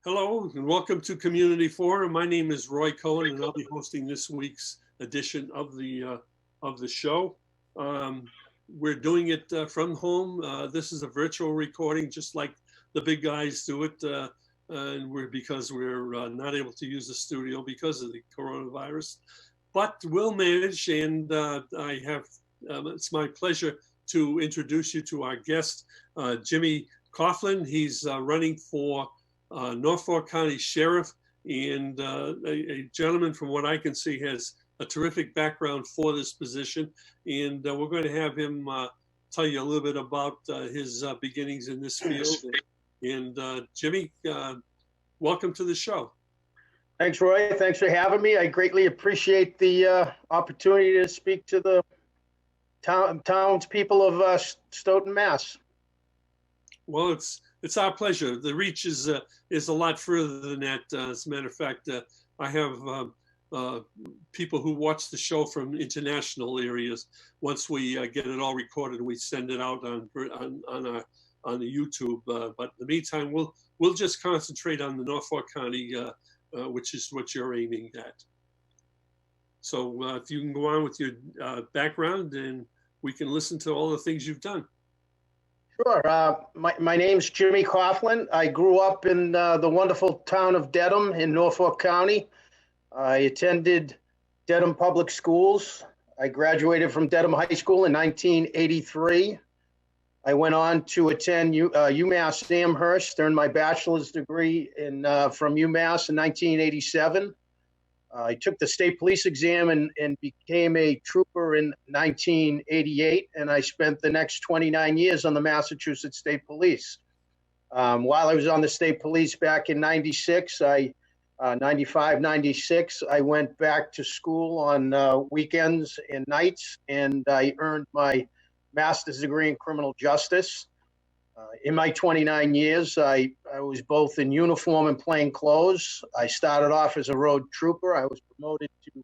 Hello and welcome to Community Forum. My name is Roy Cohen, and I'll be hosting this week's edition of the show. We're doing it from home. This is a virtual recording, just like the big guys do it, and because we're not able to use the studio because of the coronavirus. But we'll manage, and I have. It's my pleasure to introduce you to our guest, Jimmy Coughlin. He's running for Norfolk County Sheriff, and a gentleman, from what I can see, has a terrific background for this position. And we're going to have him tell you a little bit about his beginnings in this field. And Jimmy, welcome to the show. Thanks, Roy. Thanks for having me. I greatly appreciate the opportunity to speak to the townspeople of Stoughton, Mass. Well, it's our pleasure. The reach is a lot further than that. As a matter of fact, I have people who watch the show from international areas. Once we get it all recorded, we send it out on the YouTube. But in the meantime, we'll just concentrate on the Norfolk County, which is what you're aiming at. So if you can go on with your background, and we can listen to all the things you've done. Sure. My name's Jimmy Coughlin. I grew up in the wonderful town of Dedham in Norfolk County. I attended Dedham Public Schools. I graduated from Dedham High School in 1983. I went on to attend UMass Amherst, earned my bachelor's degree from UMass in 1987. I took the state police exam and became a trooper in 1988, and I spent the next 29 years on the Massachusetts State Police. While I was on the state police back in 96, 95, 96, I went back to school on weekends and nights, and I earned my master's degree in criminal justice. In my 29 years, I was both in uniform and plain clothes. I started off as a road trooper. I was promoted to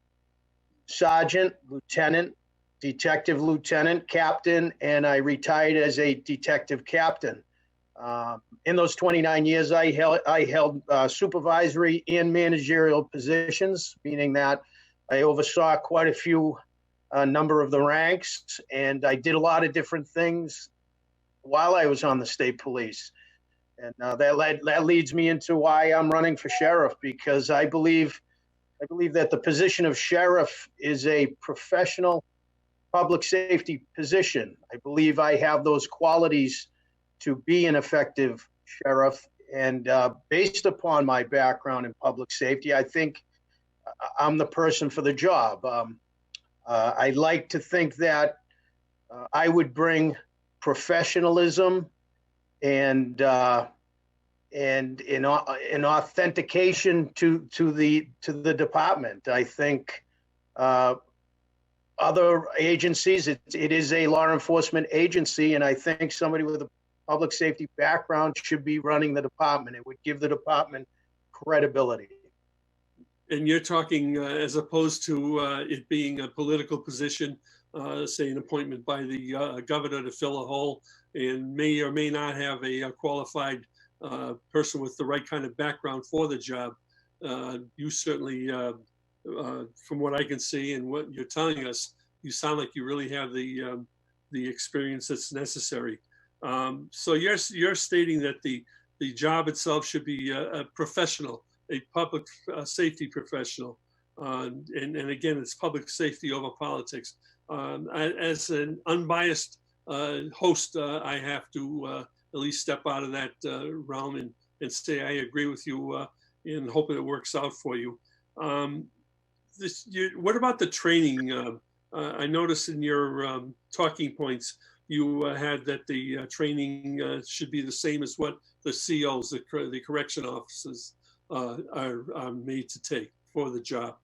sergeant, lieutenant, detective lieutenant, captain, and I retired as a detective captain. In those 29 years, I held supervisory and managerial positions, meaning that I oversaw quite a few number of the ranks, and I did a lot of different things while I was on the state police. And that leads me into why I'm running for sheriff, because I believe that the position of sheriff is a professional public safety position. I believe I have those qualities to be an effective sheriff. And based upon my background in public safety, I think I'm the person for the job. I like to think that I would bring professionalism and in authentication to the department. I think other agencies, it is a law enforcement agency, and I think somebody with a public safety background should be running the department. It would give the department credibility. And you're talking as opposed to it being a political position, say an appointment by the governor to fill a hole, and may or may not have a qualified person with the right kind of background for the job. You certainly, from what I can see and what you're telling us, you sound like you really have the experience that's necessary. So you're stating that the job itself should be a professional, a public safety professional. And again, it's public safety over politics. As an unbiased host, I have to at least step out of that realm and say I agree with you and hope it works out for you. What about the training? I noticed in your talking points, you had that the training should be the same as what the COs, the correction officers, are made to take for the job.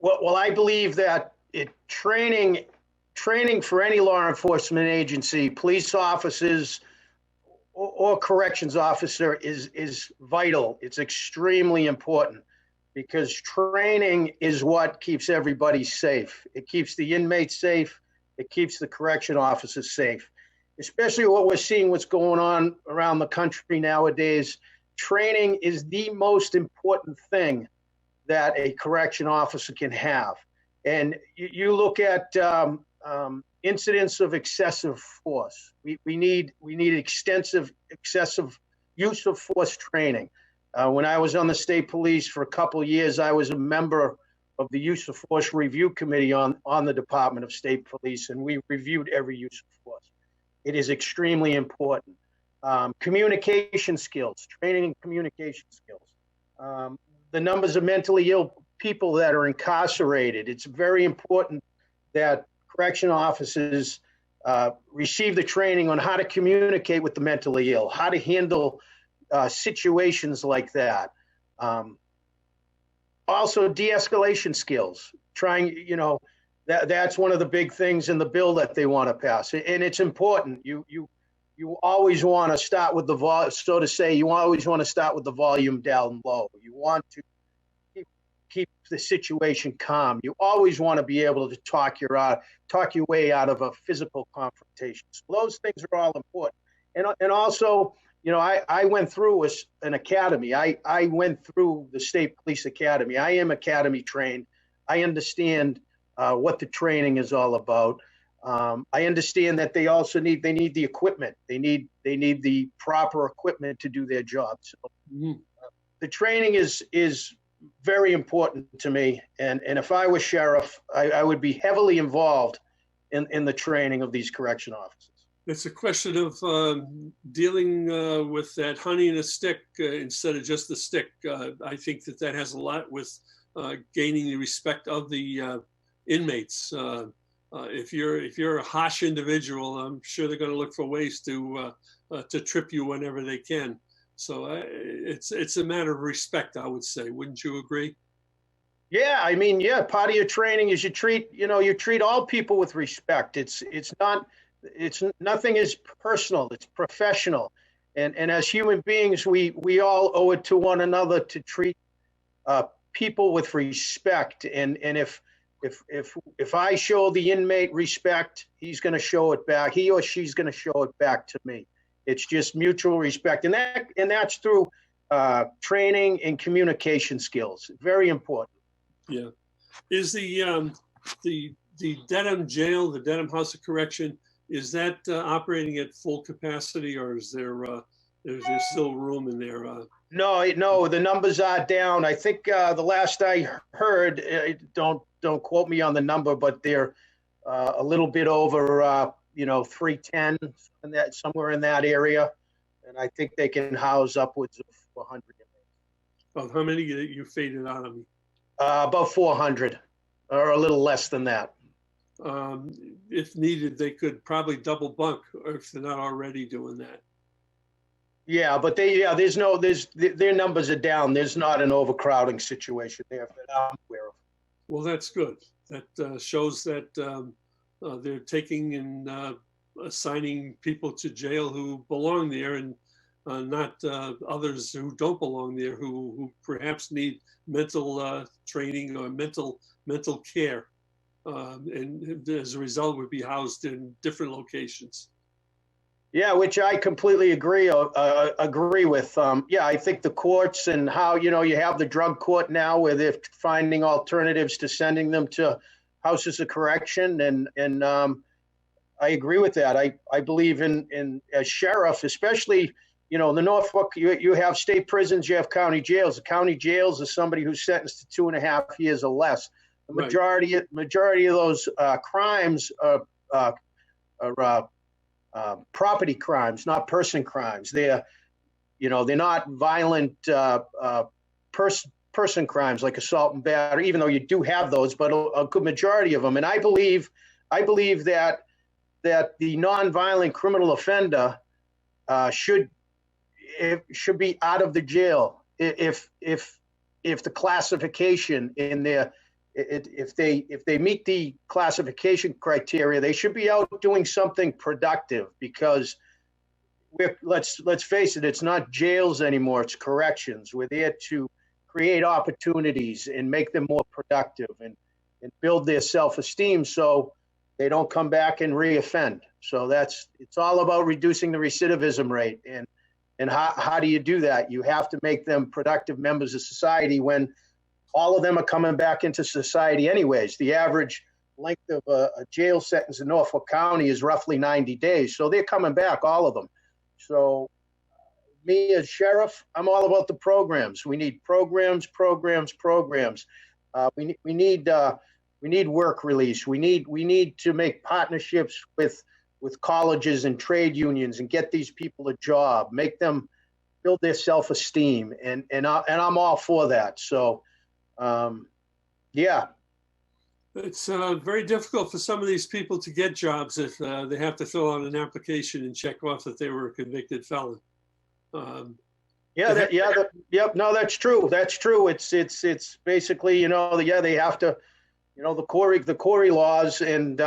Well, I believe that training for any law enforcement agency, police officers or corrections officer is vital. It's extremely important, because training is what keeps everybody safe. It keeps the inmates safe. It keeps the correction officers safe, especially what we're seeing, what's going on around the country nowadays. training is the most important thing that a correction officer can have. And you look at incidents of excessive force. We need extensive excessive use of force training. When I was on the state police for a couple of years, I was a member of the use of force review committee on the Department of State Police, and we reviewed every use of force. It is extremely important. Communication skills, training in communication skills. The numbers of mentally ill people that are incarcerated. It's very important that correction officers receive the training on how to communicate with the mentally ill, how to handle situations like that. Also, de-escalation skills. That's one of the big things in the bill that they want to pass, and it's important. You always want to start with the you always want to start with the volume down low. You want to keep the situation calm. You always want to be able to talk your way out of a physical confrontation. So those things are all important. And also, I went through an academy. I went through the State Police Academy. I am academy trained. I understand what the training is all about. I understand that they also need the equipment. They need the proper equipment to do their job. So the training is very important to me. And if I was sheriff, I would be heavily involved in the training of these correction officers. It's a question of dealing with that honey and a stick instead of just the stick. I think that has a lot with gaining the respect of the inmates. If you're a harsh individual, I'm sure they're going to look for ways to trip you whenever they can. So it's a matter of respect, I would say. Wouldn't you agree? Yeah, part of your training is you treat all people with respect. It's nothing is personal. It's professional, and as human beings, we all owe it to one another to treat people with respect. And if I show the inmate respect, he's going to show it back. He or she's going to show it back to me. It's just mutual respect, and that's through training and communication skills. Very important. Yeah, is the Dedham jail, the Dedham House of Correction, is that operating at full capacity, or is there still room in there? No, the numbers are down. I think the last I heard, don't quote me on the number, but they're a little bit over 310, somewhere in that area, and I think they can house upwards of 400. Well, how many you faded out of me? About 400, or a little less than that. If needed, they could probably double bunk, if they're not already doing that. Yeah, but their numbers are down. There's not an overcrowding situation there that I'm aware of. Well, that's good. That shows that they're taking and assigning people to jail who belong there, and not others who don't belong there, who perhaps need mental training or mental care. And as a result would be housed in different locations. Yeah, which I completely agree with. I think the courts and how, you have the drug court now where they're finding alternatives to sending them to houses of correction. And I agree with that. I believe in as sheriff, especially, the Norfolk, you have state prisons, you have county jails. The county jails is somebody who's sentenced to 2.5 years or less. The majority of those crimes are property crimes, not person crimes. They're not violent person crimes like assault and battery, even though you do have those, but a good majority of them. And I believe that the nonviolent criminal offender should be out of the jail if the classification in their if they meet the classification criteria, they should be out doing something productive, because let's face it, it's not jails anymore, it's corrections. We're there to create opportunities and make them more productive and build their self-esteem so they don't come back and reoffend. So it's all about reducing the recidivism rate. And And how do you do that? You have to make them productive members of society when all of them are coming back into society anyways. The average length of a jail sentence in Norfolk County is roughly 90 days. So they're coming back, all of them. So me as sheriff, I'm all about the programs. We need programs. We need work release. We need to make partnerships with colleges and trade unions and get these people a job, make them build their self-esteem, and I'm all for that. So, yeah. It's very difficult for some of these people to get jobs if they have to fill out an application and check off that they were a convicted felon. Yep. No, that's true. That's true. It's basically, they have to, the Corey laws, and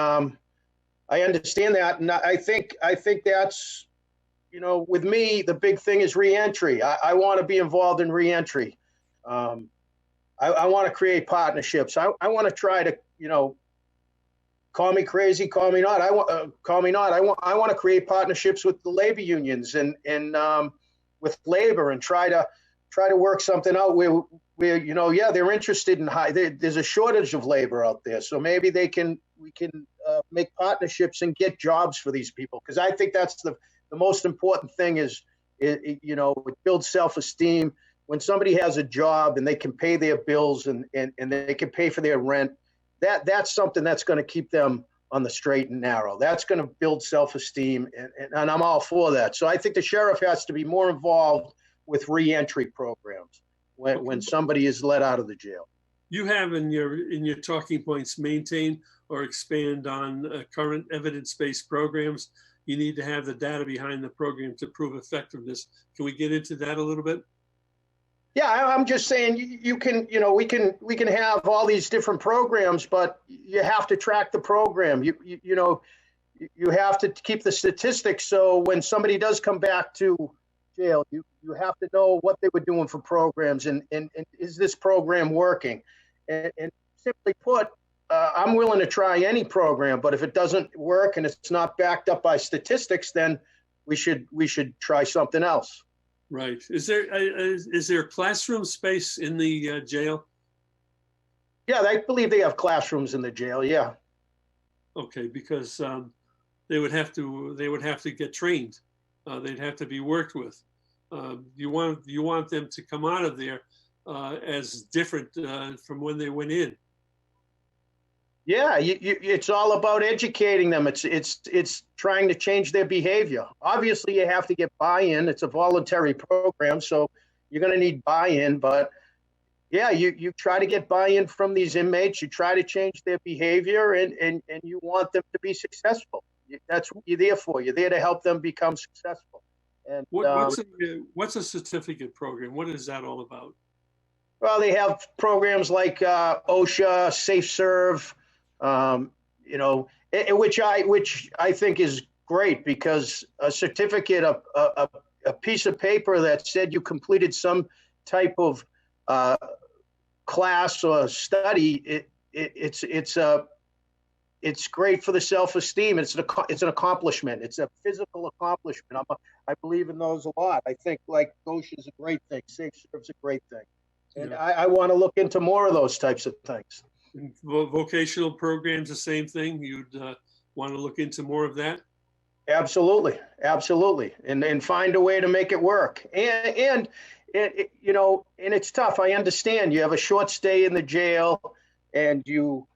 I understand that, and I think that's, with me, the big thing is reentry. I want to be involved in reentry. I want to create partnerships. I want to try to, call me crazy, call me not. I want to create partnerships with the labor unions and with labor, and try to work something out where they're interested in there's a shortage of labor out there, so maybe we can make partnerships and get jobs for these people, because I think that's the most important thing is it builds self-esteem. When somebody has a job and they can pay their bills and they can pay for their rent, that's something that's going to keep them on the straight and narrow. That's going to build self-esteem, and I'm all for that. So I think the sheriff has to be more involved with reentry programs when somebody is let out of the jail. You have in your talking points maintain or expand on current evidence-based programs. You need to have the data behind the program to prove effectiveness. Can we get into that a little bit? Yeah, I'm just saying we can have all these different programs, but you have to track the program. You have to keep the statistics, so when somebody does come back to jail, you have to know what they were doing for programs and is this program working? And simply put, I'm willing to try any program, but if it doesn't work and it's not backed up by statistics, then we should try something else. Right. Is there classroom space in the jail? Yeah, I believe they have classrooms in the jail. Yeah. Okay, because they would have to get trained. They'd have to be worked with. You want them to come out of there as different from when they went in. Yeah, it's all about educating them. It's trying to change their behavior. Obviously, you have to get buy-in. It's a voluntary program, so you're going to need buy-in. But yeah, you try to get buy-in from these inmates. You try to change their behavior, and you want them to be successful. That's what you're there for. You're there to help them become successful. And what's a certificate program? What is that all about? Well, they have programs like OSHA, Safe Serve. Which I think is great, because a certificate, a piece of paper that said you completed some type of class or study, it's great for the self-esteem. It's an accomplishment. It's a physical accomplishment. I believe in those a lot. I think like OSHA is a great thing. Safe Serve's a great thing, and yeah. I want to look into more of those types of things. Vocational programs, the same thing. You'd want to look into more of that? Absolutely. And find a way to make it work. And it's tough. I understand you have a short stay in the jail, and you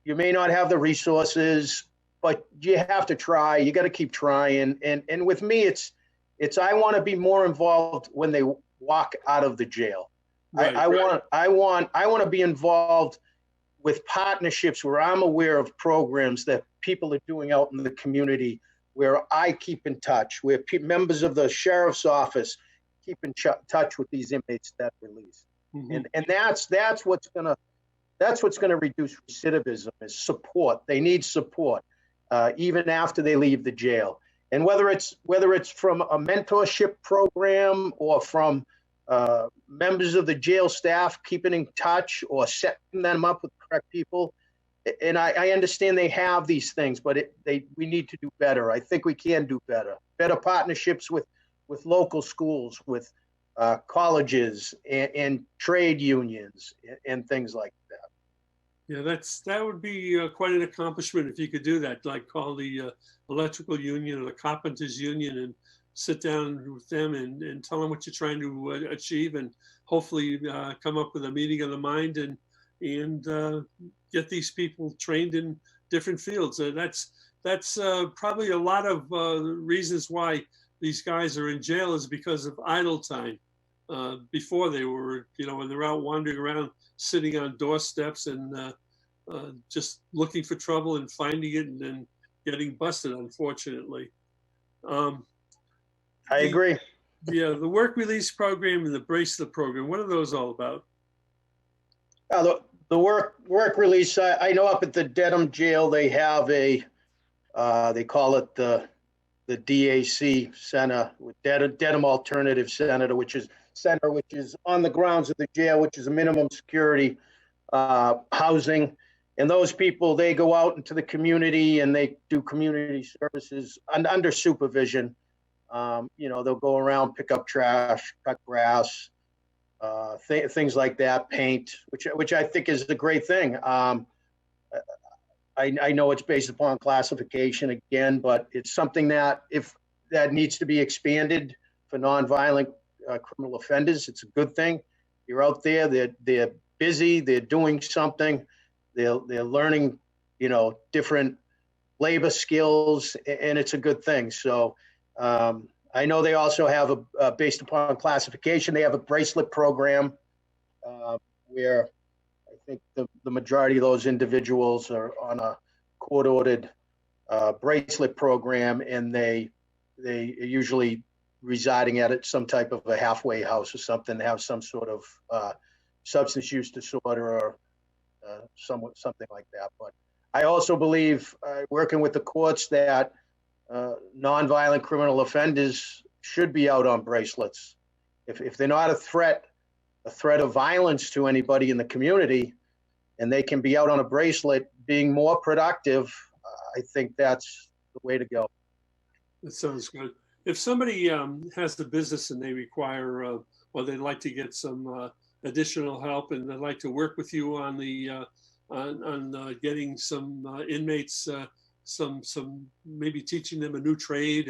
may not have the resources, but you have to try. You got to keep trying. And with me, it's I want to be more involved when they walk out of the jail. Right, I want to be involved with partnerships where I'm aware of programs that people are doing out in the community, where I keep in touch, where members of the sheriff's office keep in touch with these inmates that release. Mm-hmm. And that's what's gonna reduce recidivism, is support. They need support even after they leave the jail. And whether it's from a mentorship program or from members of the jail staff keeping in touch or setting them up with correct people. And I understand they have these things, but we need to do better. I think we can do better. Better partnerships with local schools, with colleges and trade unions and things like that. Yeah, that would be quite an accomplishment if you could do that. Like call the electrical union or the carpenters union and sit down with them and tell them what you're trying to achieve, and hopefully come up with a meeting of the mind and get these people trained in different fields. That's probably a lot of reasons why these guys are in jail, is because of idle time. Before they were, when they're out wandering around, sitting on doorsteps and just looking for trouble and finding it and then getting busted, unfortunately. I agree. The work release program and the bracelet program, what are those all about? The work release, I know up at the Dedham jail, they have they call it the DAC Center, with Dedham Alternative Center, which is on the grounds of the jail, which is a minimum security housing. And those people, they go out into the community and they do community services under supervision. They'll go around, pick up trash, cut grass, things like that, paint, which I think is a great thing. I know it's based upon classification again, but it's something that that needs to be expanded for nonviolent criminal offenders. It's a good thing. You're out there, they're busy, they're doing something, they're learning, different labor skills, and it's a good thing. So I know they also have based upon classification, they have a bracelet program where I think the majority of those individuals are on a court-ordered bracelet program, and they are usually residing at some type of a halfway house or something, have some sort of substance use disorder or something like that. But I also believe, working with the courts, that nonviolent criminal offenders should be out on bracelets. If they're not a threat of violence to anybody in the community, and they can be out on a bracelet being more productive, I think that's the way to go. That sounds good. If somebody has the business and they require, or they'd like to get some additional help, and they'd like to work with you on the on getting some inmates, some maybe teaching them a new trade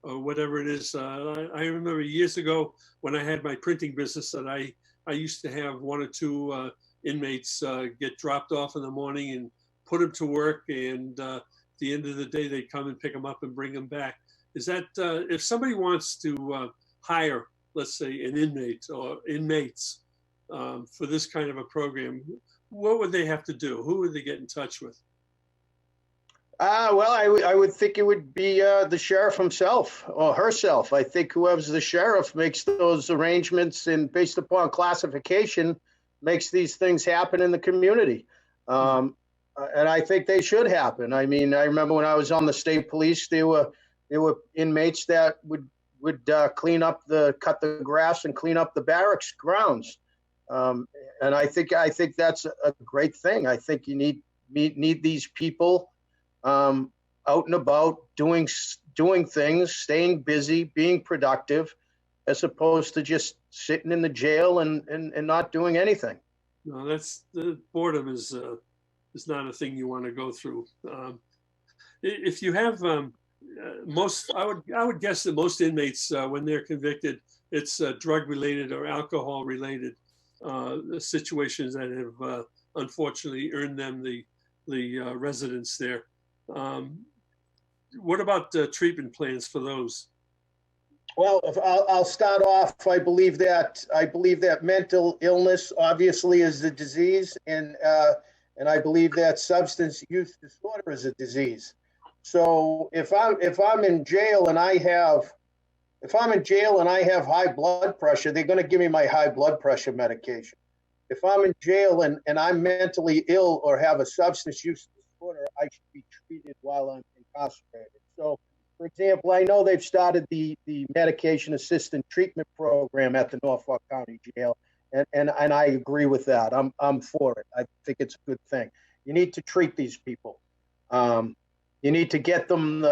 or whatever it is. I remember years ago when I had my printing business that I used to have one or two inmates get dropped off in the morning and put them to work, and at the end of the day they'd come and pick them up and bring them back. Is that if somebody wants to hire, let's say, an inmate or inmates for this kind of a program, what would they have to do? Who would they get in touch with? Well, I would think it would be the sheriff himself or herself. I think whoever's the sheriff makes those arrangements, and based upon classification, makes these things happen in the community. And I think they should happen. I mean, I remember when I was on the state police, there were inmates that would cut the grass and clean up the barracks grounds. And I think that's a great thing. I think you need these people out and about, doing things, staying busy, being productive, as opposed to just sitting in the jail and not doing anything. No, the boredom is not a thing you want to go through. If you have I would guess that most inmates, when they're convicted, it's drug related or alcohol related situations that have unfortunately earned them the residence there. What about treatment plans for those? Well, I'll start off. I believe that mental illness obviously is a disease, and I believe that substance use disorder is a disease. So if I'm in jail and I have high blood pressure, they're going to give me my high blood pressure medication. If I'm in jail and I'm mentally ill or have a substance use disorder, I should be treated while I'm incarcerated. So, for example, I know they've started the medication assisted treatment program at the Norfolk County Jail, and I agree with that. I'm for it. I think it's a good thing. You need to treat these people. you need to get them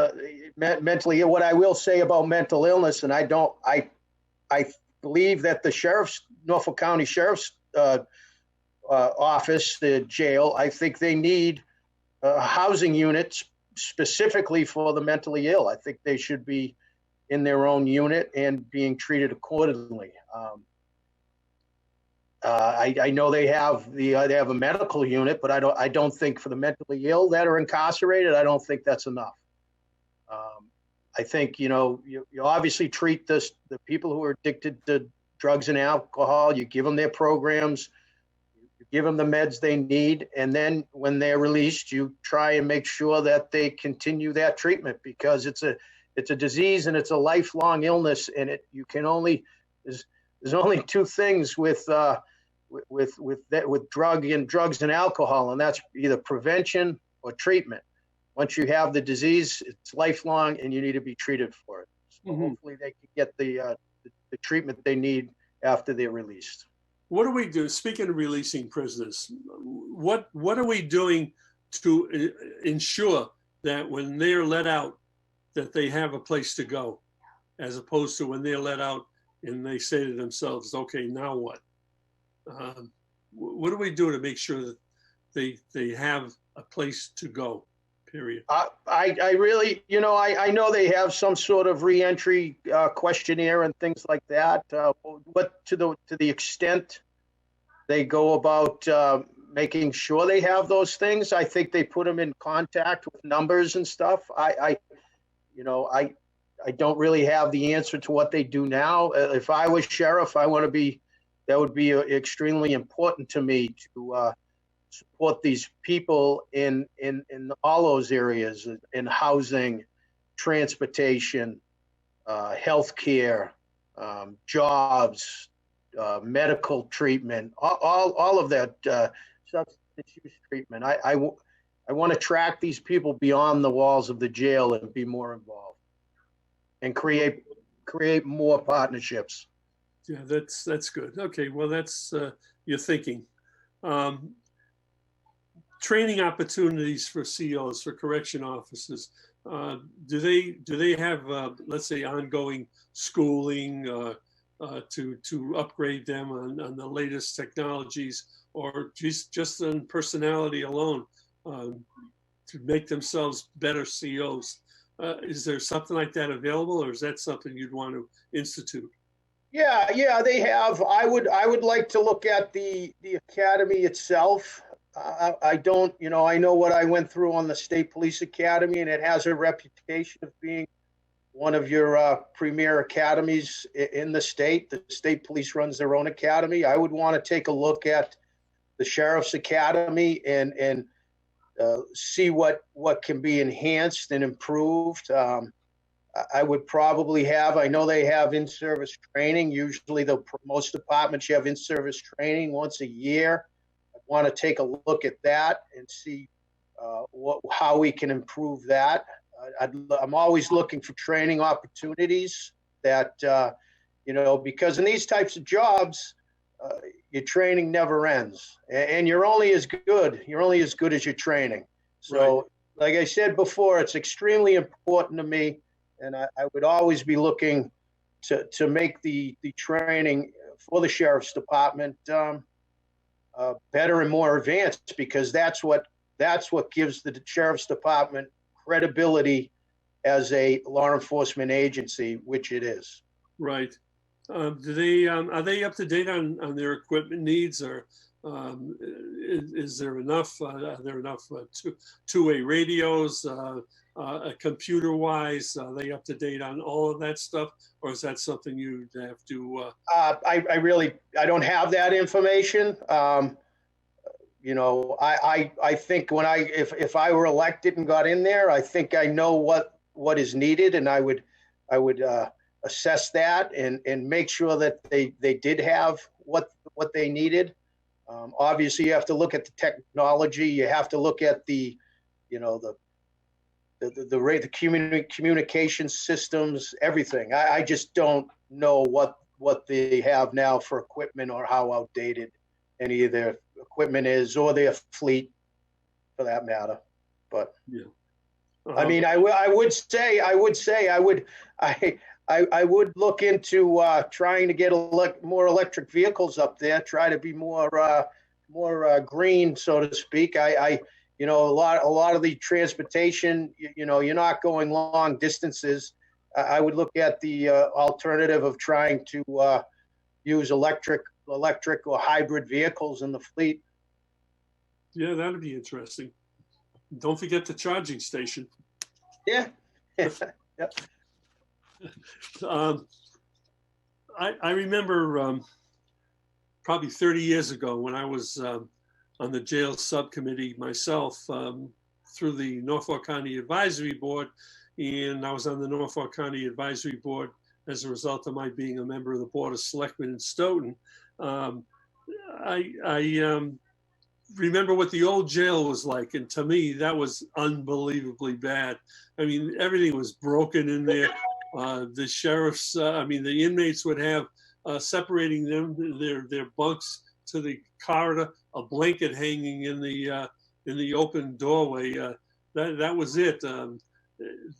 mentally ill. What I will say about mental illness, and I believe that the Norfolk County Sheriff's office, the jail, I think they need housing units specifically for the mentally ill. I think they should be in their own unit and being treated accordingly. I know they have a medical unit, but I don't think for the mentally ill that are incarcerated, I don't think that's enough. I think, you obviously treat the people who are addicted to drugs and alcohol. You give them their programs, you give them the meds they need, and then when they're released, you try and make sure that they continue that treatment, because it's a disease and it's a lifelong illness, and there's only two things with drugs and alcohol, and that's either prevention or treatment. Once you have the disease, it's lifelong, and you need to be treated for it. So hopefully they can get the treatment they need after they're released. What do we do? Speaking of releasing prisoners, what are we doing to ensure that when they're let out, that they have a place to go, as opposed to when they're let out and they say to themselves, "Okay, now what?" What do we do to make sure that they have a place to go? Period. I really, I know they have some sort of reentry questionnaire and things like that. What to the extent they go about making sure they have those things, I think they put them in contact with numbers and stuff. I don't really have the answer to what they do now. If I was sheriff, that would be extremely important to me to support these people in all those areas, in housing, transportation, healthcare, jobs, medical treatment, all of that substance use treatment. I want to track these people beyond the walls of the jail and be more involved and create more partnerships. Yeah, that's good. Okay, well, that's your thinking. Training opportunities for COs, for correction officers. Do they have, let's say, ongoing schooling to upgrade them on the latest technologies, or just on personality alone to make themselves better COs? Is there something like that available, or is that something you'd want to institute? Yeah, they have. I would like to look at the academy itself. I don't, I know what I went through on the State Police Academy, and it has a reputation of being one of your premier academies in the state. The state police runs their own academy. I would want to take a look at the Sheriff's Academy and see what can be enhanced and improved. I would probably I know they have in-service training. Usually most departments, you have in-service training once a year. I want to take a look at that and see how we can improve that. I'm always looking for training opportunities that, because in these types of jobs, your training never ends, and you're only as good as your training. So, right. Like I said before, it's extremely important to me, and I would always be looking to make the training for the Sheriff's Department better and more advanced, because that's what gives the Sheriff's Department credibility as a law enforcement agency, which it is. Right. Are they up to date on their equipment needs, or is there enough? Are there enough two-way radios, computer-wise? Are they up to date on all of that stuff, or is that something you'd have to? I don't have that information. I think if I were elected and got in there, I think I know what is needed, and I would assess that and make sure that they did have what they needed. Obviously, you have to look at the technology. You have to look at the communication systems, everything. I just don't know what they have now for equipment, or how outdated any of their equipment is, or their fleet, for that matter. But yeah. I mean, I would say I would look into trying to get more electric vehicles up there. Try to be more green, so to speak. You know, a lot of the transportation. You know, you're not going long distances. I would look at the alternative of trying to use electric or hybrid vehicles in the fleet. Yeah, that'd be interesting. Don't forget the charging station. Yeah. Yep. I remember probably 30 years ago when I was on the jail subcommittee myself through the Norfolk County Advisory Board, and I was on the Norfolk County Advisory Board as a result of my being a member of the Board of Selectmen in Stoughton. I remember what the old jail was like, and to me, that was unbelievably bad. I mean, everything was broken in there. The sheriffs, the inmates would have separating them, their bunks to the corridor, a blanket hanging in the open doorway. That was it.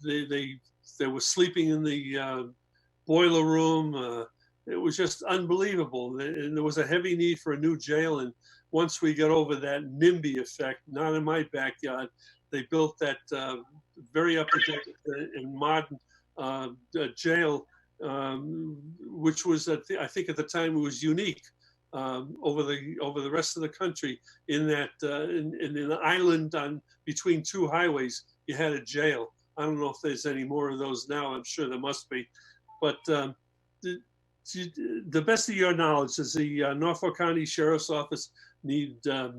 They were sleeping in the boiler room. It was just unbelievable, and there was a heavy need for a new jail. And once we got over that NIMBY effect, not in my backyard, they built that very up-to-date and modern jail, which was, I think at the time, it was unique over the rest of the country. In that in an island between two highways, you had a jail. I don't know if there's any more of those now. I'm sure there must be, but the best of your knowledge, does the Norfolk County Sheriff's Office need to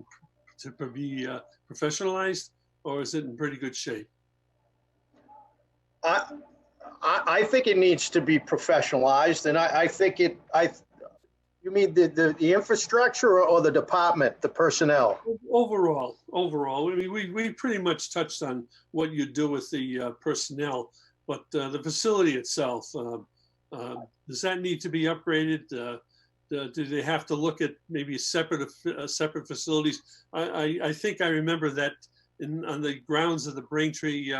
be professionalized, or is it in pretty good shape? I think it needs to be professionalized, and I think it. You mean the infrastructure or the department, the personnel? Overall. I mean, we pretty much touched on what you do with the personnel, but the facility itself, does that need to be upgraded? Do they have to look at maybe separate facilities? I think I remember that on the grounds of the Braintree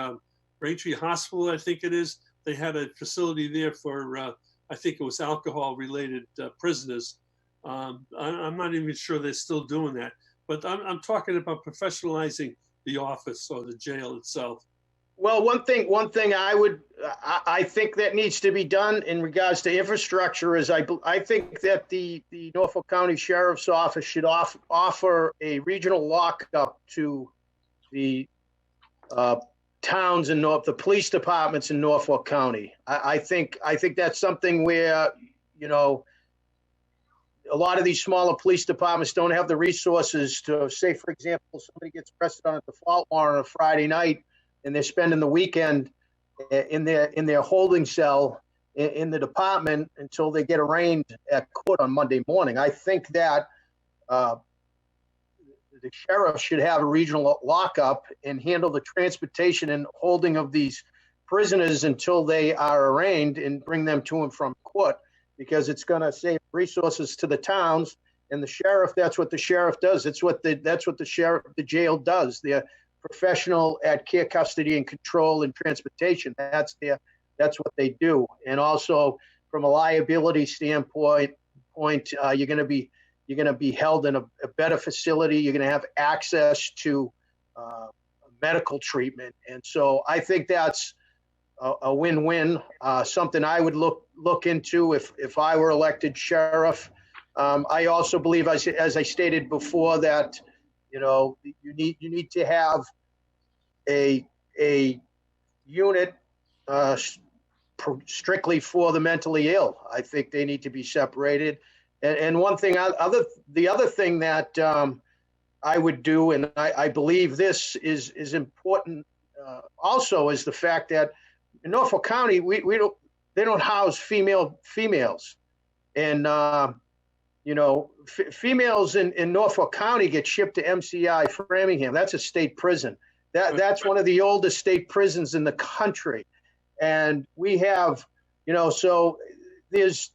Hospital, I think it is, they had a facility there for, I think it was alcohol-related prisoners. I'm not even sure they're still doing that, but I'm talking about professionalizing the office or the jail itself. Well, one thing I think that needs to be done in regards to infrastructure is I think that the Norfolk County Sheriff's Office should offer a regional lockup to the towns in the police departments in Norfolk County. I think that's something where, you know, a lot of these smaller police departments don't have the resources to, say, for example, somebody gets arrested on a default warrant on a Friday night, and they're spending the weekend in their holding cell in the department until they get arraigned at court on Monday morning. I think that the sheriff should have a regional lockup and handle the transportation and holding of these prisoners until they are arraigned and bring them to and from court, because it's going to save resources to the towns and the sheriff. That's what the sheriff does. That's what the jail does. They're professional at care, custody, and control and transportation. That's what they do. And also from a liability standpoint, you're going to be held in a better facility. You're going to have access to medical treatment. And so I think that's a win-win, something I would look into if I were elected sheriff. I also believe, as I stated before, that, you know, you need to have a unit strictly for the mentally ill. I think they need to be separated. And one thing, the other thing that I would do, and I believe this is important, also, is the fact that in Norfolk County they don't house females, and you know, females in Norfolk County get shipped to MCI Framingham. That's a state prison. That's one of the oldest state prisons in the country, and we have, you know, so there's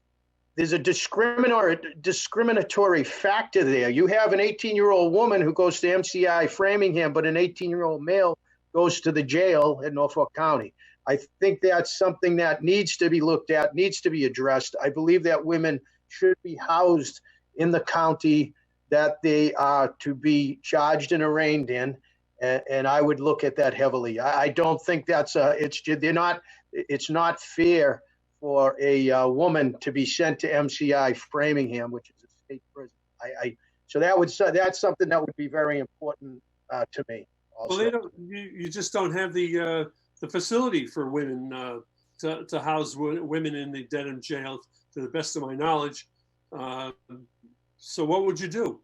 a discriminatory factor there. You have an 18-year-old woman who goes to MCI Framingham, but an 18-year-old male goes to the jail in Norfolk County. I think that's something that needs to be looked at, needs to be addressed. I believe that women should be housed in the county that they are to be charged and arraigned in. And I would look at that heavily. I don't think it's not fair for a woman to be sent to MCI Framingham, which is a state prison. So that's something that would be very important to me. Also. Well, you just don't have the facility for women to house women in the Dedham jail, to the best of my knowledge. So what would you do?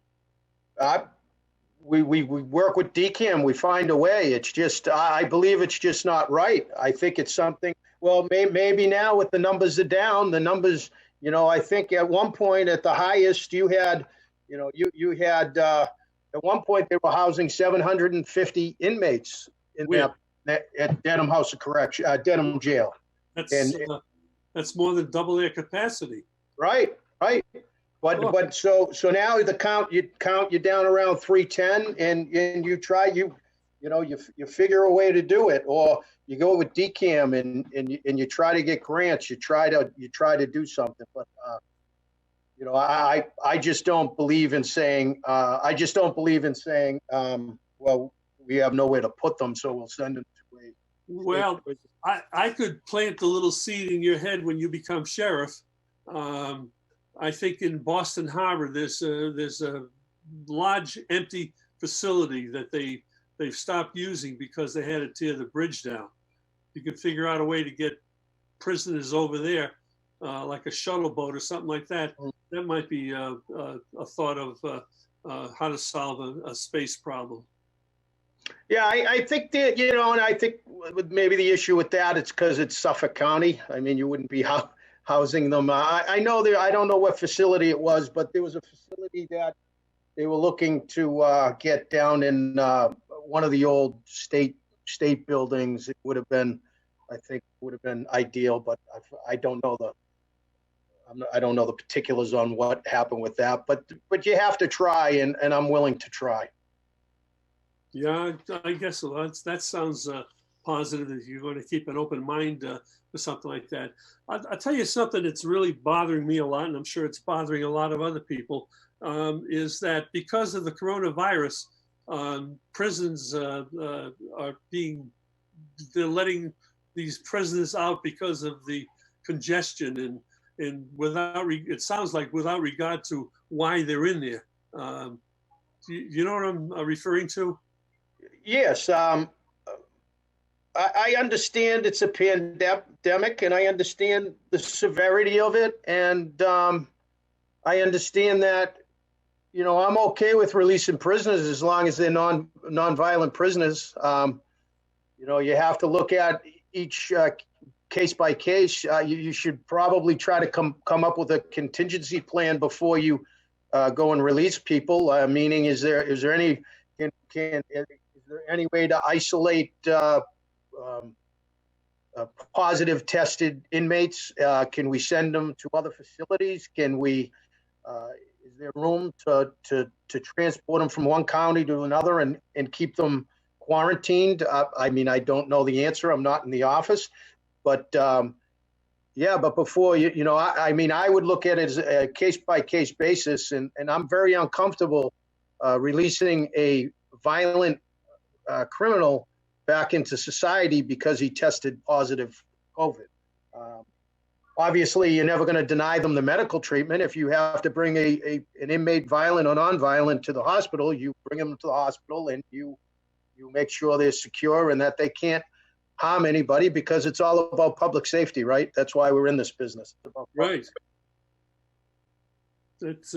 We work with DCAM. We find a way. It's just, I believe it's just not right. I think it's something, well, maybe now with the numbers are down, the numbers, I think at one point at the highest you had, you had, at one point they were housing 750 inmates in at Dedham House of Correction, Dedham Jail. That's more than double their capacity. Right. But so now you count down around 310, and you try you figure a way to do it, or you go with DCAM and you try to get grants. You try to do something, but I just don't believe in saying well, we have nowhere to put them, so we'll send them to a. Well, I could plant a little seed in your head when you become sheriff. I think in Boston Harbor, there's a large empty facility that they've stopped using because they had to tear the bridge down. You could figure out a way to get prisoners over there, like a shuttle boat or something like that. That might be a thought of how to solve a space problem. Yeah, I think that, and I think maybe the issue with that, it's because it's Suffolk County. I mean, you wouldn't be housing them. I know I don't know what facility it was, but there was a facility that they were looking to get down in one of the old state buildings. It would have been, I think, ideal, but I don't know the particulars on what happened with that. But you have to try, and I'm willing to try. Yeah, I guess so. That sounds positive if you're going to keep an open mind for something like that. I'll tell you something that's really bothering me a lot, and I'm sure it's bothering a lot of other people, is that because of the coronavirus, prisons they're letting these prisoners out because of the congestion and it sounds like without regard to why they're in there. You know what I'm referring to? Yes. I understand it's a pandemic, and I understand the severity of it. And I understand that, I'm okay with releasing prisoners as long as they're non-violent prisoners. You have to look at each case by case. You should probably try to come up with a contingency plan before you go and release people. Meaning, is there any way to isolate positive tested inmates? Can we send them to other facilities? Is there room to transport them from one county to another and keep them quarantined? I mean, I don't know the answer. I'm not in the office, but but before I would look at it as a case by case basis, and I'm very uncomfortable releasing a violent criminal back into society because he tested positive COVID. Obviously, you're never going to deny them the medical treatment. If you have to bring an inmate, violent or non-violent, to the hospital, you bring them to the hospital and you make sure they're secure and that they can't harm anybody, because it's all about public safety, right? That's why we're in this business. Right. That's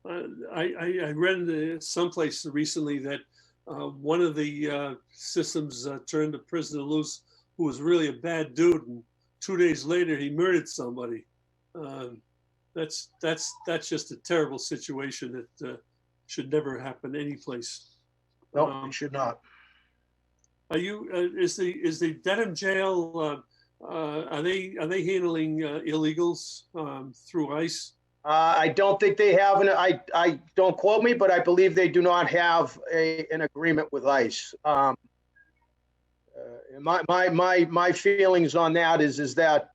I read someplace recently that one of the systems turned a prisoner loose who was really a bad dude, and 2 days later he murdered somebody. That's just a terrible situation that should never happen any place. No, it should not. Are you? Is the Dedham jail? Are they handling illegals through ICE? I don't think they have I don't quote me, but I believe they do not have an agreement with ICE. My feelings on that is that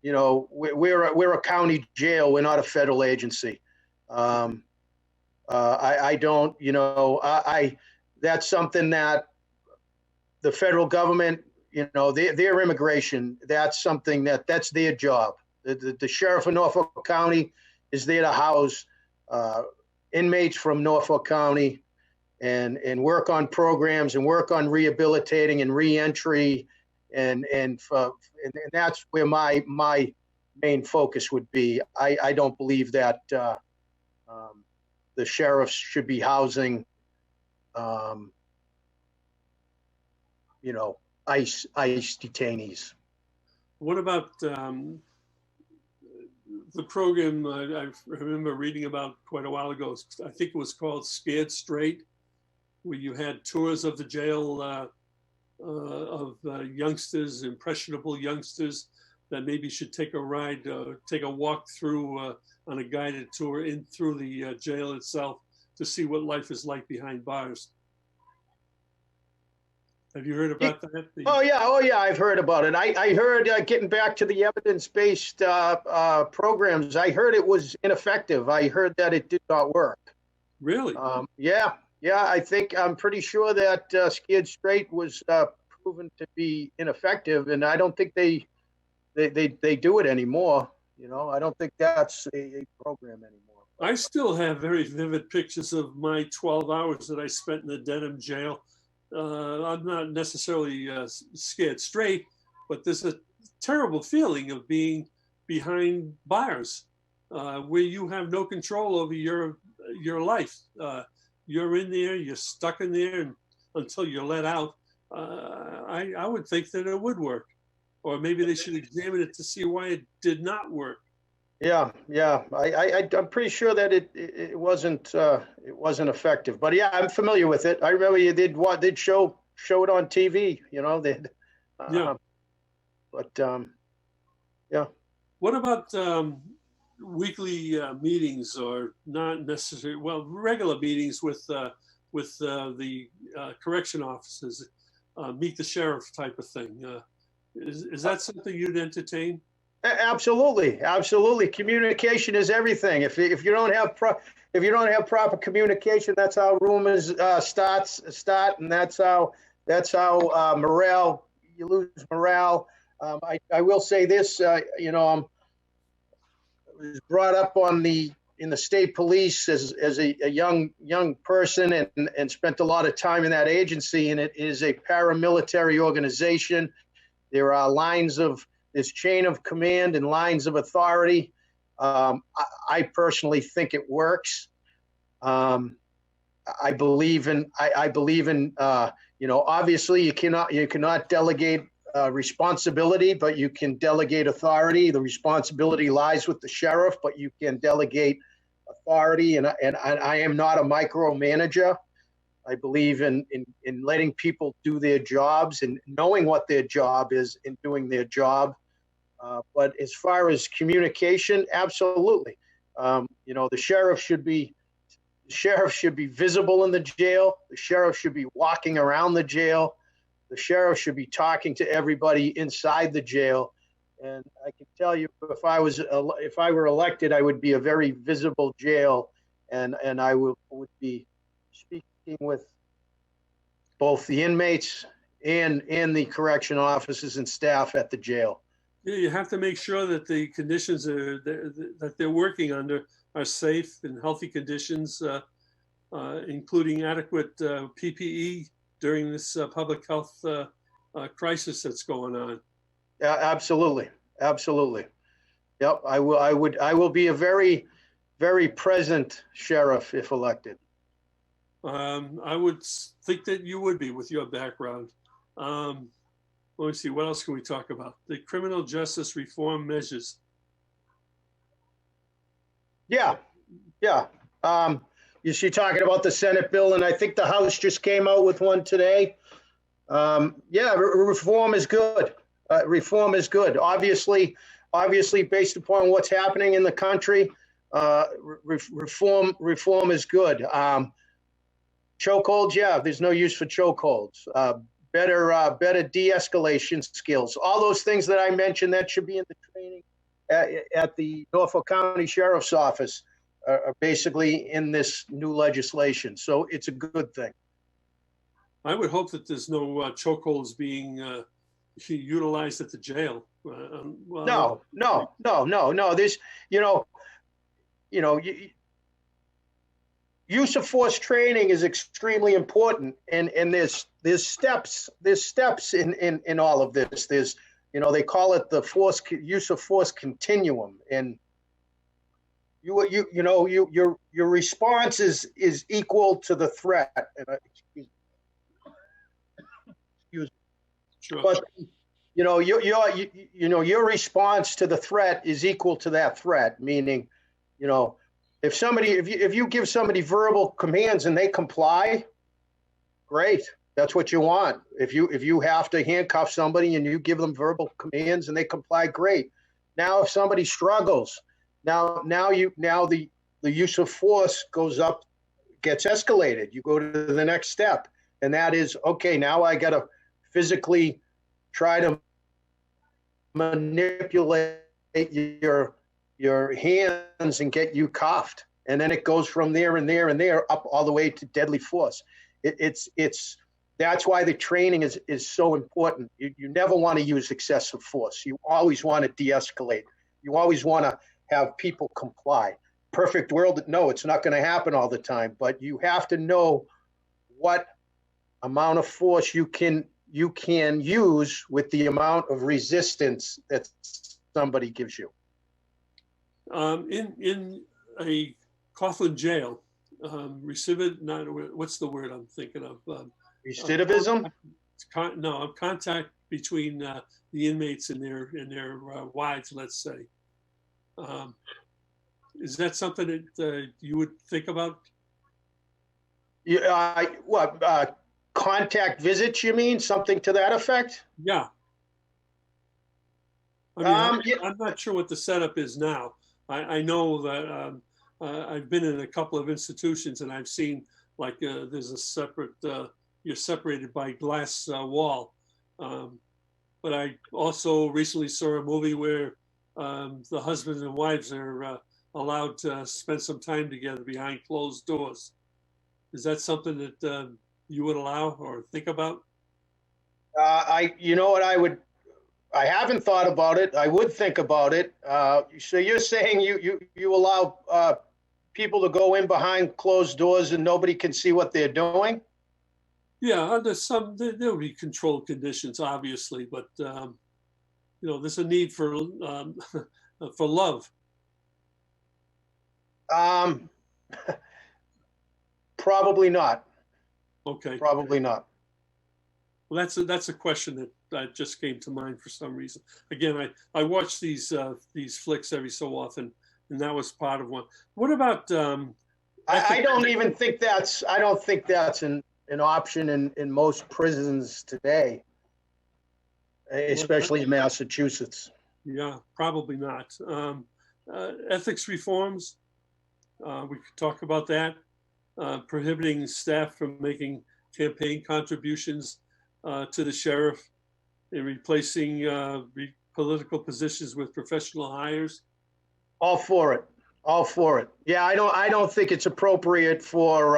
we're a county jail. We're not a federal agency. I don't, that's something that the federal government, their immigration, that's something that's their job. The sheriff of Norfolk County is there to house inmates from Norfolk County and work on programs and work on rehabilitating and reentry. And that's where my main focus would be. I don't believe that the sheriffs should be housing, ICE detainees. What about the program I remember reading about quite a while ago? I think it was called Scared Straight, where you had tours of the jail of youngsters, impressionable youngsters that maybe should take a ride, take a walk through on a guided tour in through the jail itself to see what life is like behind bars. Have you heard about that? Oh yeah, I've heard about it. I heard, getting back to the evidence-based programs, I heard it was ineffective. I heard that it did not work. Really? Yeah. I'm pretty sure that Scared Straight was proven to be ineffective, and I don't think they do it anymore. I don't think that's a program anymore. I still have very vivid pictures of my 12 hours that I spent in the Dedham jail. I'm not necessarily scared straight, but there's a terrible feeling of being behind bars where you have no control over your life. You're in there, you're stuck in there until you're let out. I would think that it would work, or maybe they should examine it to see why it did not work. Yeah. I'm pretty sure that it wasn't effective. But yeah, I'm familiar with it. I remember you did show it on TV. Yeah. But yeah. What about weekly meetings, or not necessarily? Well, regular meetings with the correction officers, meet the sheriff type of thing. Is that something you'd entertain? Absolutely. Communication is everything. If you don't have proper communication, that's how rumors start, and that's how morale, you lose morale. I will say this, I was brought up in the state police as a young person and spent a lot of time in that agency, and it is a paramilitary organization. There are this chain of command and lines of authority. I personally think it works. I believe in obviously you cannot delegate responsibility, but you can delegate authority. The responsibility lies with the sheriff, but you can delegate authority. And I am not a micromanager. I believe in letting people do their jobs and knowing what their job is and doing their job. But as far as communication, absolutely. The sheriff should be visible in the jail. The sheriff should be walking around the jail. The sheriff should be talking to everybody inside the jail. And I can tell you, if I were elected, I would be a very visible jail, and I would be speaking with both the inmates and the correction officers and staff at the jail. Yeah, you have to make sure that the conditions that they're working under are safe and healthy conditions, including adequate PPE during this public health crisis that's going on. Yeah, absolutely. Yep, I will be a very, very present sheriff if elected. I would think that you would be with your background. Let me see, what else can we talk about? The criminal justice reform measures. Yeah. You're talking about the Senate bill, and I think the House just came out with one today. Reform is good. Reform is good. Obviously, based upon what's happening in the country, reform is good. Chokeholds, there's no use for chokeholds. better de-escalation skills. All those things that I mentioned that should be in the training at the Norfolk County Sheriff's Office are basically in this new legislation. So it's a good thing. I would hope that there's no chokeholds being utilized at the jail. No. This, use of force training is extremely important, and there's steps in all of this. There's, they call it the use of force continuum, and your response is equal to the threat. And excuse me. Sure. But your response to the threat is equal to that threat. Meaning, if you give somebody verbal commands and they comply, great. That's what you want. If you have to handcuff somebody and you give them verbal commands and they comply, great. Now, if somebody struggles, now the use of force goes up, gets escalated. You go to the next step, and that is, okay, now I got to physically try to manipulate your hands and get you cuffed, and then it goes from there and there and there up all the way to deadly force. That's why the training is so important. You never want to use excessive force. You always want to de-escalate. You always want to have people comply. Perfect world, no, it's not going to happen all the time, but you have to know what amount of force you can use with the amount of resistance that somebody gives you. In a Coughlin jail, what's the word I'm thinking of? Recidivism? Contact between the inmates and their wives, let's say. Is that something that you would think about? Contact visits, you mean? Something to that effect? Yeah. I mean, I'm not sure what the setup is now. I know that I've been in a couple of institutions and I've seen there's a separate, you're separated by glass wall. But I also recently saw a movie where the husbands and wives are allowed to spend some time together behind closed doors. Is that something that you would allow or think about? I haven't thought about it. I would think about it. So you're saying you allow people to go in behind closed doors and nobody can see what they're doing? Yeah, there'll be controlled conditions, obviously, but there's a need for love. Probably not. Okay. Probably not. Well, that's a question that just came to mind for some reason. Again, I watch these flicks every so often, and that was part of one. What about? I don't think that's an option in most prisons today, especially in Massachusetts. Yeah, probably not. Ethics reforms. We could talk about that. Prohibiting staff from making campaign contributions to the sheriff, and replacing political positions with professional hires. All for it. All for it. Yeah, I don't think it's appropriate for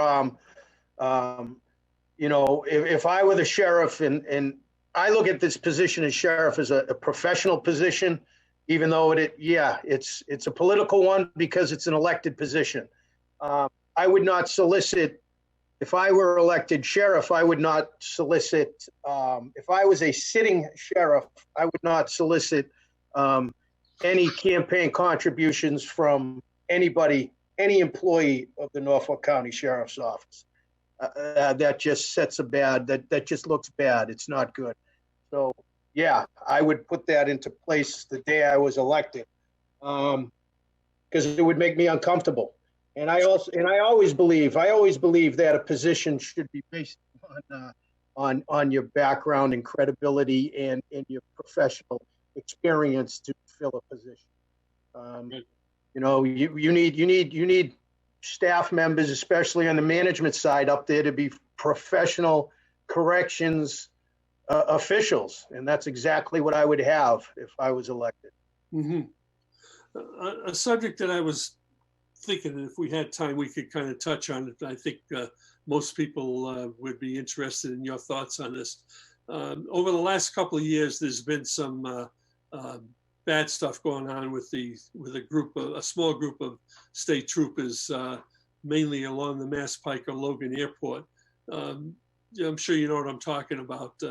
if I were the sheriff and I look at this position as sheriff as a professional position, even though it's a political one because it's an elected position. I would not solicit, if I were elected sheriff, I would not solicit, if I was a sitting sheriff, I would not solicit any campaign contributions from anybody, any employee of the Norfolk County Sheriff's Office. That just sets that just looks bad. It's not good. So yeah, I would put that into place the day I was elected, because it would make me uncomfortable. And I always believe that a position should be based on your background and credibility and your professional experience to fill a position. You need staff members, especially on the management side up there, to be professional corrections officials, and that's exactly what I would have if I was elected. Mm-hmm. A subject that I was thinking that if we had time, we could kind of touch on it. I think most people would be interested in your thoughts on this. Over the last couple of years, there's been some bad stuff going on with a small group of state troopers, mainly along the Mass Pike or Logan Airport. I'm sure you know what I'm talking about.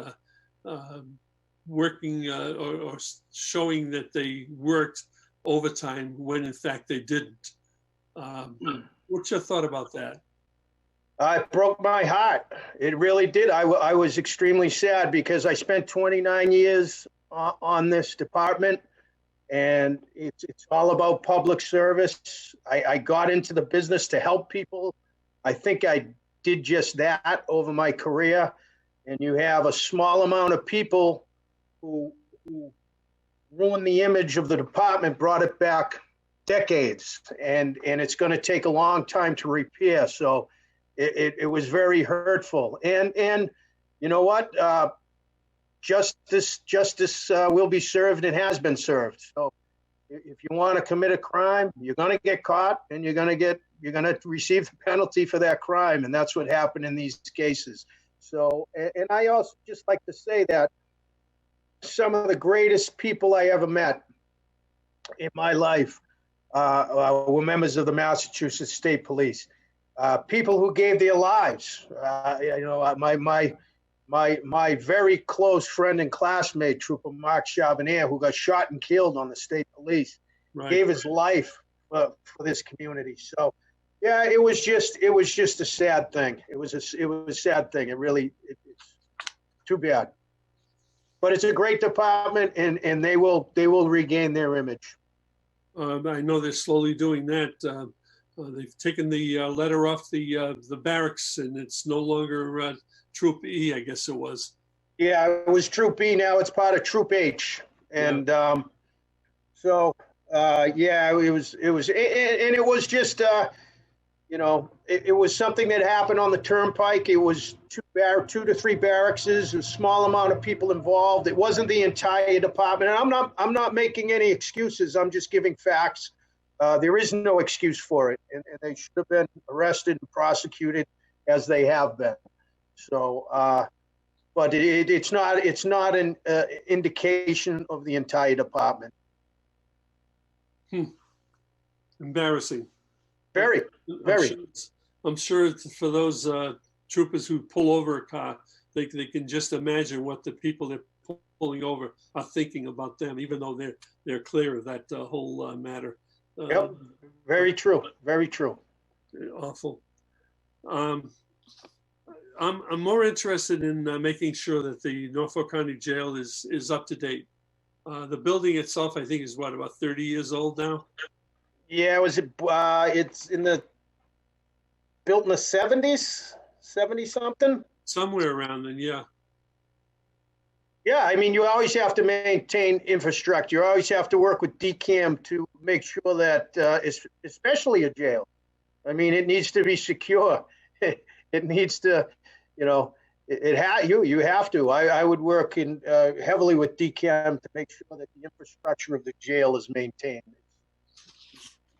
Working or showing that they worked overtime when in fact they didn't. What's your thought about that? It broke my heart. It really did. I was extremely sad because I spent 29 years on this department, and it's all about public service. I got into the business to help people. I think I did just that over my career. And you have a small amount of people who ruined the image of the department, brought it back decades, and it's going to take a long time to repair. So it was very hurtful. And you know what? Justice will be served and has been served. So if you want to commit a crime, you're going to get caught, and you're going to receive the penalty for that crime. And that's what happened in these cases. So, and I also just like to say that some of the greatest people I ever met in my life were members of the Massachusetts State Police. People who gave their lives. My very close friend and classmate, Trooper Mark Charbonnier, who got shot and killed on the state police, right, gave his life for this community. So, yeah, it was just a sad thing. It was a sad thing. It's too bad. But it's a great department, and they will regain their image. I know they're slowly doing that. They've taken the letter off the barracks, and it's no longer Troop E, I guess it was. Yeah, it was Troop E. Now it's part of Troop H, and yeah. It was just. It was something that happened on the turnpike. It was two to three barracks, a small amount of people involved. It wasn't the entire department. And I'm not making any excuses. I'm just giving facts. There is no excuse for it, and they should have been arrested and prosecuted as they have been. So, but it's not an indication of the entire department. Embarrassing. Very. I'm sure for those troopers who pull over a car, they can just imagine what the people they're pulling over are thinking about them, even though they're clear of that whole matter. Yep. Very true. Very true. Awful. I'm more interested in making sure that the Norfolk County Jail is up to date. The building itself, I think, is about 30 years old now. Yeah, it's built in the 70s, 70 something. Somewhere around then, yeah. Yeah, I mean, you always have to maintain infrastructure. You always have to work with DCAM to make sure that, especially a jail. I mean, it needs to be secure. It needs to, you have to. I would work heavily with DCAM to make sure that the infrastructure of the jail is maintained.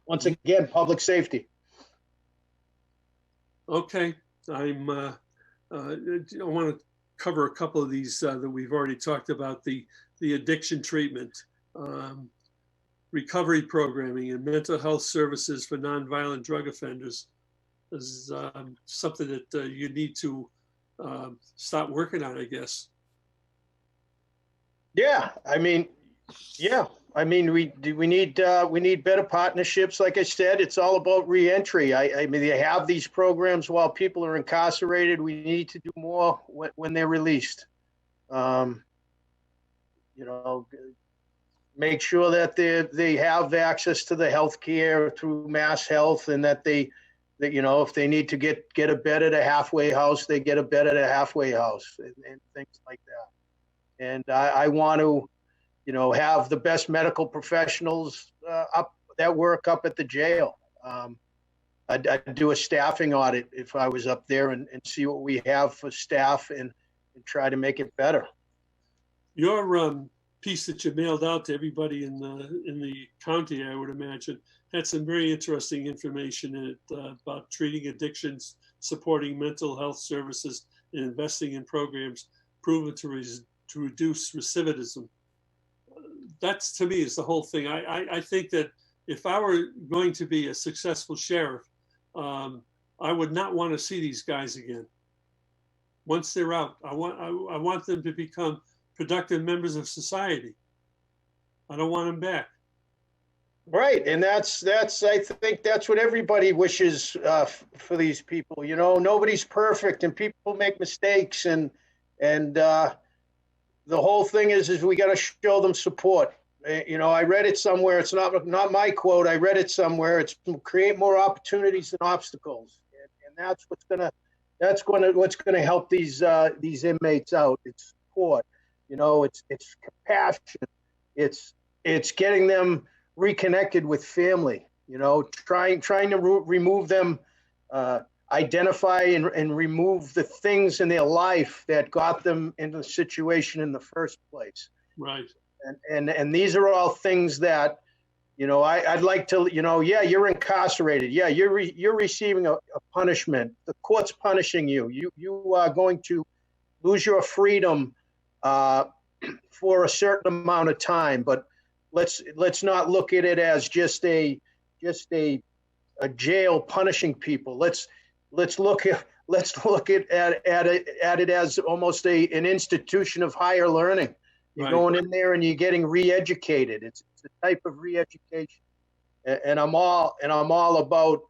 Once again, public safety. Okay, I want to cover a couple of these that we've already talked about. The addiction treatment, recovery programming, and mental health services for nonviolent drug offenders is something that you need to start working on, I guess. Yeah, I mean, we need better partnerships. Like I said, it's all about reentry. I mean, they have these programs while people are incarcerated. We need to do more when they're released. Make sure that they have access to the health care through Mass Health, and that if they need to get a bed at a halfway house, they get a bed at a halfway house, and things like that. And I want to have the best medical professionals that work up at the jail. I'd do a staffing audit if I was up there and see what we have for staff and try to make it better. Your piece that you mailed out to everybody in the county, I would imagine, had some very interesting information in it about treating addictions, supporting mental health services, and investing in programs proven to reduce recidivism. That's, to me, is the whole thing. I think that if I were going to be a successful sheriff, I would not want to see these guys again. Once they're out, I want them to become productive members of society. I don't want them back. Right, and that's I think that's what everybody wishes for these people. You know, nobody's perfect, and people make mistakes, and the whole thing is we got to show them support. You know, I read it somewhere. It's not my quote. I read it somewhere. It's create more opportunities than obstacles, and that's what's gonna help these inmates out. It's support. You know, it's compassion. It's getting them reconnected with family. You know, trying to remove them, identify and remove the things in their life that got them into the situation in the first place. Right. And these are all things that, you know, I'd like to, you know, yeah, you're incarcerated. Yeah, you're receiving a punishment. The court's punishing you. You are going to lose your freedom for a certain amount of time. But let's not look at it as just a jail punishing people. Let's look at it as almost an institution of higher learning. You're going in there and you're getting re-educated. It's a type of re-education, and I'm all about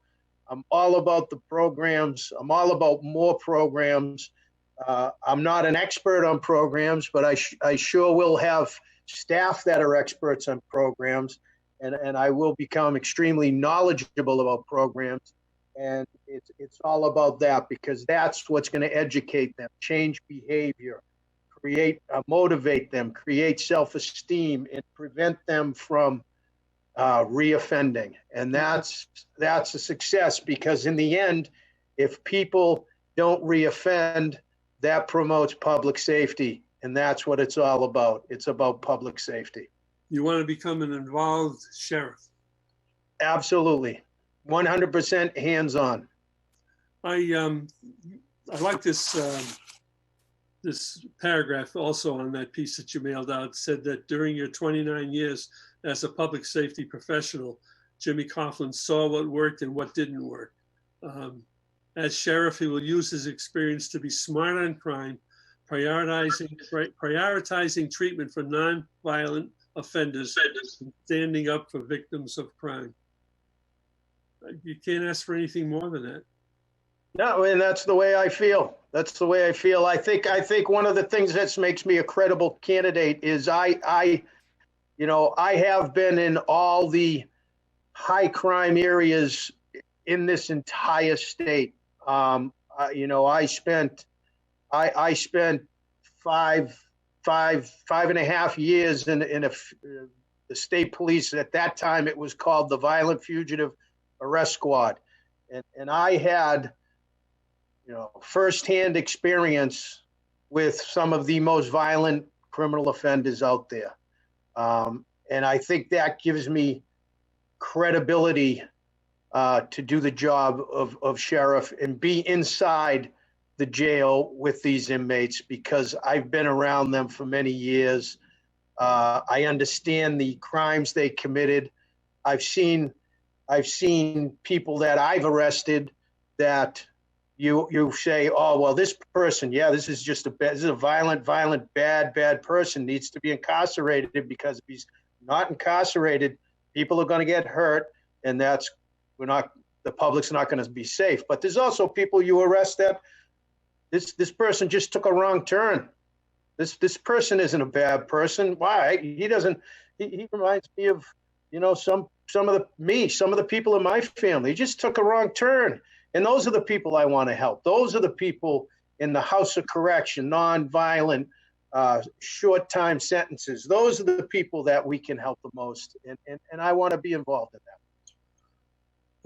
the programs. I'm all about more programs. I'm not an expert on programs, but I sure will have staff that are experts on programs, and I will become extremely knowledgeable about programs. And it's all about that, because that's what's going to educate them, change behavior, motivate them, create self-esteem, and prevent them from reoffending. And that's a success, because in the end, if people don't reoffend, that promotes public safety. And that's what it's all about. It's about public safety. You want to become an involved sheriff? Absolutely. 100% hands-on. I like this this paragraph also on that piece that you mailed out. It said that during your 29 years as a public safety professional, Jimmy Coughlin saw what worked and what didn't work. As sheriff, he will use his experience to be smart on crime, prioritizing treatment for non-violent offenders, and standing up for victims of crime. You can't ask for anything more than that. No, and that's the way I feel. That's the way I feel. I think one of the things that makes me a credible candidate is I have been in all the high crime areas in this entire state. I spent 5.5 years in the state police. At that time, it was called the Violent Fugitive Arrest Squad, and I had, firsthand experience with some of the most violent criminal offenders out there. And I think that gives me credibility to do the job of sheriff and be inside the jail with these inmates, because I've been around them for many years. I understand the crimes they committed. I've seen people that I've arrested that you say, oh, well, this person, yeah, this is a violent, bad person, needs to be incarcerated, because if he's not incarcerated, people are going to get hurt, and the public's not going to be safe. But there's also people you arrest that this person just took a wrong turn. This person isn't a bad person. Why? He reminds me of, some of the people in my family. He just took a wrong turn. And those are the people I want to help. Those are the people in the House of Correction, nonviolent, short time sentences. Those are the people that we can help the most. And I want to be involved in that.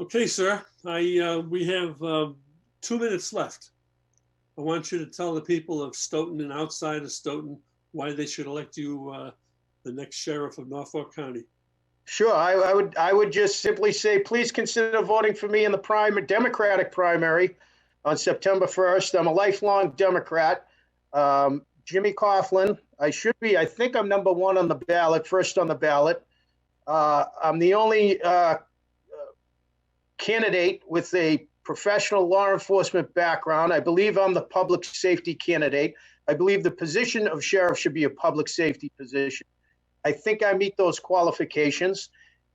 Okay, sir. We have 2 minutes left. I want you to tell the people of Stoughton and outside of Stoughton why they should elect you the next sheriff of Norfolk County. Sure. I would just simply say, please consider voting for me in the Democratic primary on September 1st. I'm a lifelong Democrat. Jimmy Coughlin. I think I'm number one on the ballot, first on the ballot. I'm the only candidate with a professional law enforcement background. I believe I'm the public safety candidate. I believe the position of sheriff should be a public safety position. I think I meet those qualifications,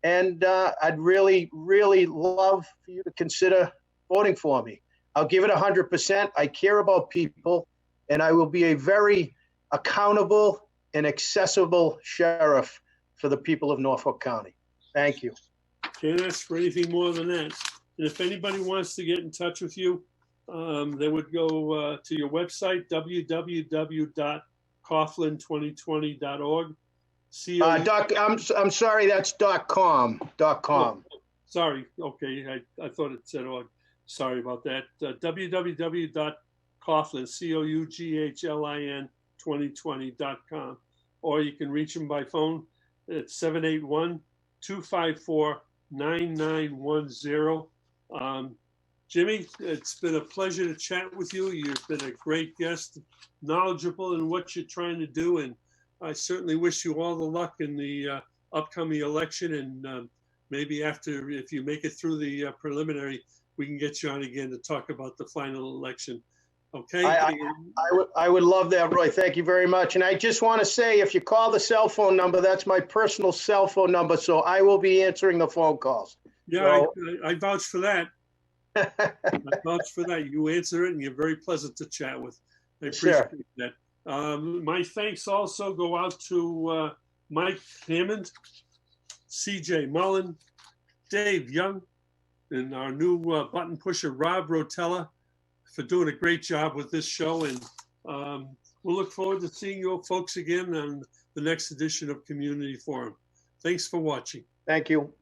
and I'd really, really love for you to consider voting for me. I'll give it 100%. I care about people, and I will be a very accountable and accessible sheriff for the people of Norfolk County. Thank you. Can't ask for anything more than that. And if anybody wants to get in touch with you, they would go to your website, www.coughlin2020.org. I'm sorry, that's .com. Oh, sorry. Okay, I thought it said org. Sorry about that. www.coughlin, COUGHLIN 2020.com. Or you can reach them by phone at 781-254-9910. Jimmy, it's been a pleasure to chat with you. You've been a great guest, knowledgeable in what you're trying to do, and I certainly wish you all the luck in the upcoming election, and maybe after, if you make it through the preliminary, we can get you on again to talk about the final election. Okay? I would love that, Roy. Thank you very much. And I just want to say, if you call the cell phone number, that's my personal cell phone number, so I will be answering the phone calls. Yeah, so, I vouch for that. I vouch for that. You answer it, and you're very pleasant to chat with. I appreciate that. My thanks also go out to Mike Hammond, CJ Mullen, Dave Young, and our new button pusher, Rob Rotella, for doing a great job with this show. And we'll look forward to seeing you folks again on the next edition of Community Forum. Thanks for watching. Thank you.